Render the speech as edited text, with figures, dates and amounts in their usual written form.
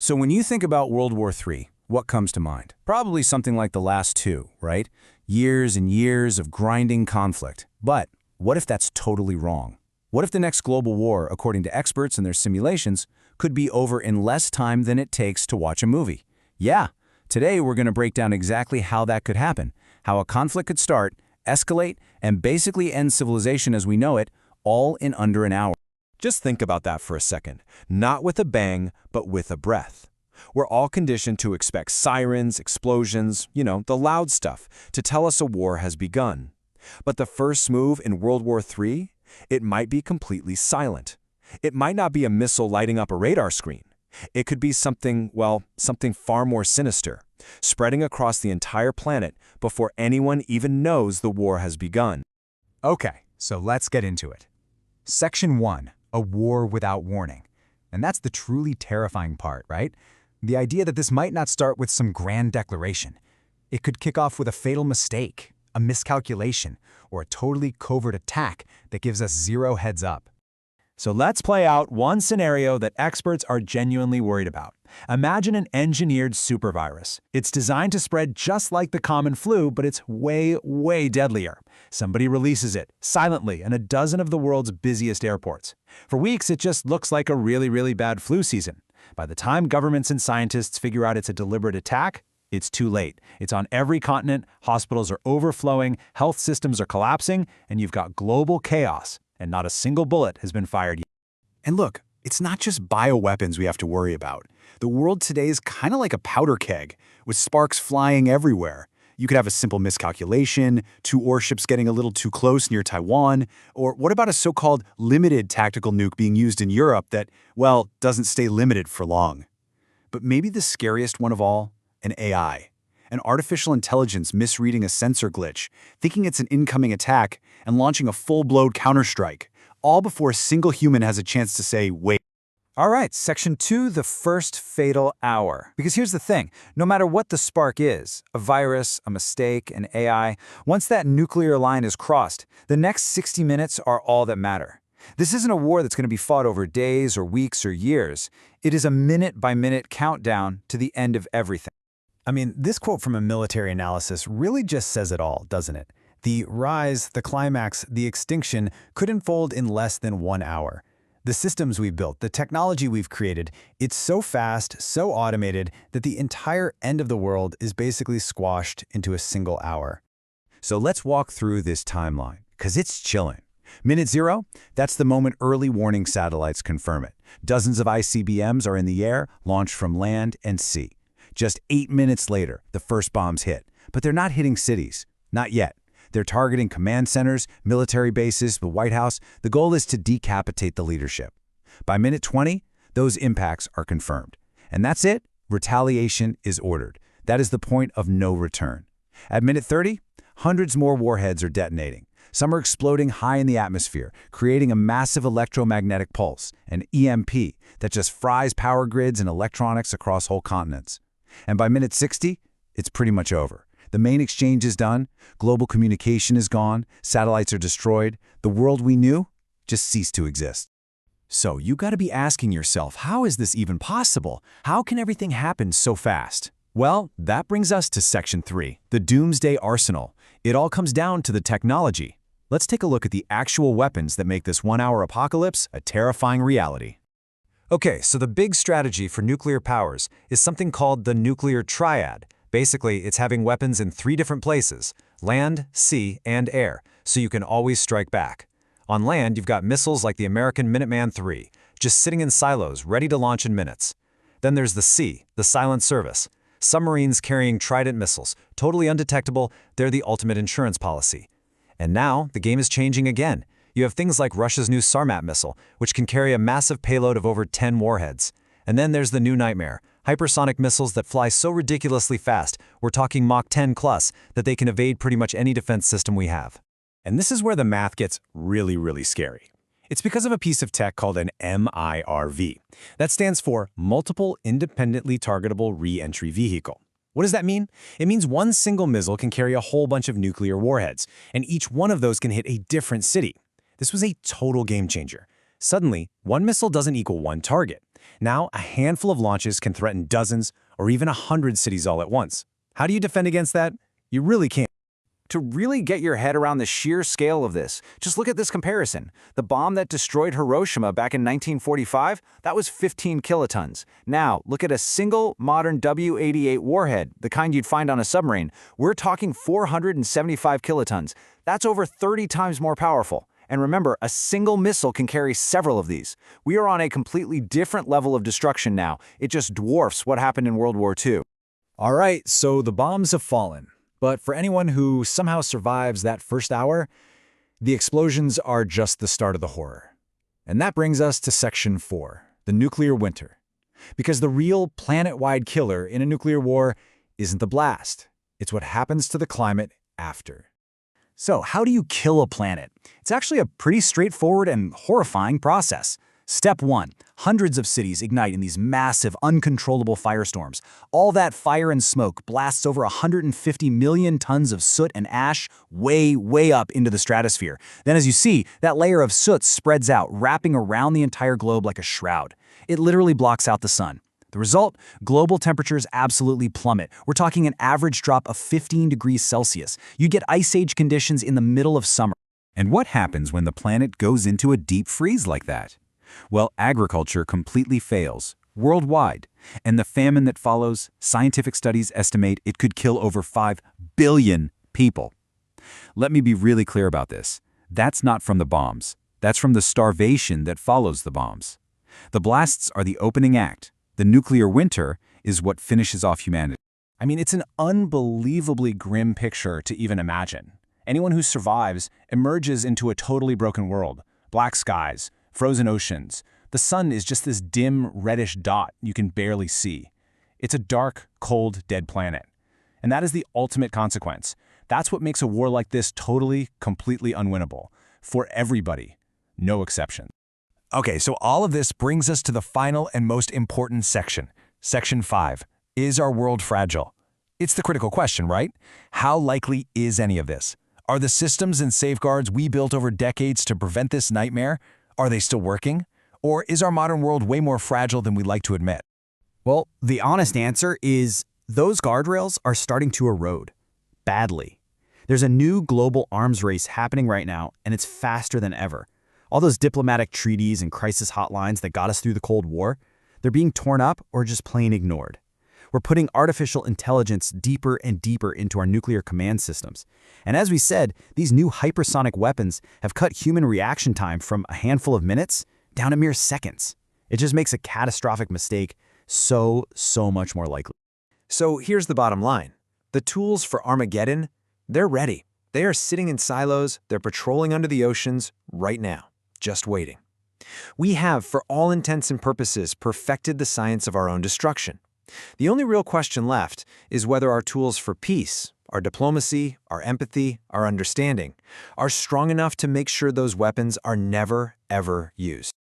So when you think about World War III, what comes to mind? Probably something like the last two, right? Years and years of grinding conflict. But what if that's totally wrong? What if the next global war, according to experts and their simulations, could be over in less time than it takes to watch a movie? Yeah, today we're going to break down exactly how that could happen, how a conflict could start, escalate, and basically end civilization as we know it, all in under an hour. Just think about that for a second. Not with a bang, but with a breath. We're all conditioned to expect sirens, explosions, the loud stuff, to tell us a war has begun. But the first move in World War III, it might be completely silent. It might not be a missile lighting up a radar screen. It could be something far more sinister, spreading across the entire planet before anyone even knows the war has begun. Okay, so let's get into it. Section 1, a war without warning. And that's the truly terrifying part, right? The idea that this might not start with some grand declaration. It could kick off with a fatal mistake, a miscalculation, or a totally covert attack that gives us zero heads up. So let's play out one scenario that experts are genuinely worried about. Imagine an engineered supervirus. It's designed to spread just like the common flu, but it's way, way deadlier. Somebody releases it, silently, in a dozen of the world's busiest airports. For weeks, it just looks like a really, really bad flu season. By the time governments and scientists figure out it's a deliberate attack, it's too late. It's on every continent, hospitals are overflowing, health systems are collapsing, and you've got global chaos. And not a single bullet has been fired yet. And look, it's not just bioweapons we have to worry about. The world today is kind of like a powder keg, with sparks flying everywhere. You could have a simple miscalculation, two warships getting a little too close near Taiwan, or what about a so-called limited tactical nuke being used in Europe that, well, doesn't stay limited for long? But maybe the scariest one of all, an AI. An artificial intelligence misreading a sensor glitch, thinking it's an incoming attack, and launching a full-blown counterstrike, all before a single human has a chance to say, wait. All right, Section 2, the first fatal hour. Because here's the thing, no matter what the spark is, a virus, a mistake, an AI, once that nuclear line is crossed, the next 60 minutes are all that matter. This isn't a war that's going to be fought over days or weeks or years. It is a minute-by-minute countdown to the end of everything. I mean, this quote from a military analysis really just says it all, doesn't it? The rise, the climax, the extinction could unfold in less than 1 hour. The systems we've built, the technology we've created, it's so fast, so automated that the entire end of the world is basically squashed into a single hour. So let's walk through this timeline, because it's chilling. Minute 0, that's the moment early warning satellites confirm it. Dozens of ICBMs are in the air, launched from land and sea. Just 8 minutes later, the first bombs hit. But they're not hitting cities. Not yet. They're targeting command centers, military bases, the White House. The goal is to decapitate the leadership. By minute 20, those impacts are confirmed. And that's it. Retaliation is ordered. That is the point of no return. At minute 30, hundreds more warheads are detonating. Some are exploding high in the atmosphere, creating a massive electromagnetic pulse, an EMP, that just fries power grids and electronics across whole continents. And by minute 60, it's pretty much over. The main exchange is done, global communication is gone, satellites are destroyed, the world we knew just ceased to exist. So you got to be asking yourself, how is this even possible? How can everything happen so fast? Well, that brings us to Section 3, the Doomsday Arsenal. It all comes down to the technology. Let's take a look at the actual weapons that make this 1-hour apocalypse a terrifying reality. Okay, so the big strategy for nuclear powers is something called the nuclear triad. Basically, it's having weapons in 3 different places, land, sea, and air, so you can always strike back. On land, you've got missiles like the American Minuteman III, just sitting in silos, ready to launch in minutes. Then there's the sea, the silent service. Submarines carrying Trident missiles, totally undetectable, they're the ultimate insurance policy. And now, the game is changing again. You have things like Russia's new Sarmat missile, which can carry a massive payload of over 10 warheads. And then there's the new nightmare, hypersonic missiles that fly so ridiculously fast, we're talking Mach 10 plus, that they can evade pretty much any defense system we have. And this is where the math gets really, really scary. It's because of a piece of tech called an MIRV. That stands for Multiple Independently Targetable Re-Entry Vehicle. What does that mean? It means one single missile can carry a whole bunch of nuclear warheads, and each one of those can hit a different city. This was a total game changer. Suddenly, one missile doesn't equal one target. Now, a handful of launches can threaten dozens or even 100 cities all at once. How do you defend against that? You really can't. To really get your head around the sheer scale of this, just look at this comparison. The bomb that destroyed Hiroshima back in 1945, that was 15 kilotons. Now, look at a single modern W-88 warhead, the kind you'd find on a submarine. We're talking 475 kilotons. That's over 30 times more powerful. And remember, a single missile can carry several of these. We are on a completely different level of destruction now. It just dwarfs what happened in World War II. All right, so the bombs have fallen. But for anyone who somehow survives that first hour, the explosions are just the start of the horror. And that brings us to Section 4, the nuclear winter. Because the real planet-wide killer in a nuclear war isn't the blast. It's what happens to the climate after. So how do you kill a planet? It's actually a pretty straightforward and horrifying process. Step 1. Hundreds of cities ignite in these massive, uncontrollable firestorms. All that fire and smoke blasts over 150 million tons of soot and ash way, way up into the stratosphere. Then as you see, that layer of soot spreads out, wrapping around the entire globe like a shroud. It literally blocks out the sun. The result? Global temperatures absolutely plummet. We're talking an average drop of 15 degrees Celsius. You get ice age conditions in the middle of summer. And what happens when the planet goes into a deep freeze like that? Well, agriculture completely fails, worldwide. And the famine that follows, scientific studies estimate it could kill over 5 billion people. Let me be really clear about this. That's not from the bombs. That's from the starvation that follows the bombs. The blasts are the opening act. The nuclear winter is what finishes off humanity. I mean, it's an unbelievably grim picture to even imagine. Anyone who survives emerges into a totally broken world. Black skies, frozen oceans. The sun is just this dim, reddish dot you can barely see. It's a dark, cold, dead planet. And that is the ultimate consequence. That's what makes a war like this totally, completely unwinnable. For everybody. No exception. Okay, so all of this brings us to the final and most important section. Section 5. Is our world fragile? It's the critical question, right? How likely is any of this? Are the systems and safeguards we built over decades to prevent this nightmare? Are they still working? Or is our modern world way more fragile than we'd like to admit? Well, the honest answer is those guardrails are starting to erode. Badly. There's a new global arms race happening right now, and it's faster than ever. All those diplomatic treaties and crisis hotlines that got us through the Cold War, they're being torn up or just plain ignored. We're putting artificial intelligence deeper and deeper into our nuclear command systems. And as we said, these new hypersonic weapons have cut human reaction time from a handful of minutes down to mere seconds. It just makes a catastrophic mistake so much more likely. So here's the bottom line. The tools for Armageddon, they're ready. They are sitting in silos, they're patrolling under the oceans right now, just waiting. We have, for all intents and purposes, perfected the science of our own destruction. The only real question left is whether our tools for peace, our diplomacy, our empathy, our understanding, are strong enough to make sure those weapons are never, ever used.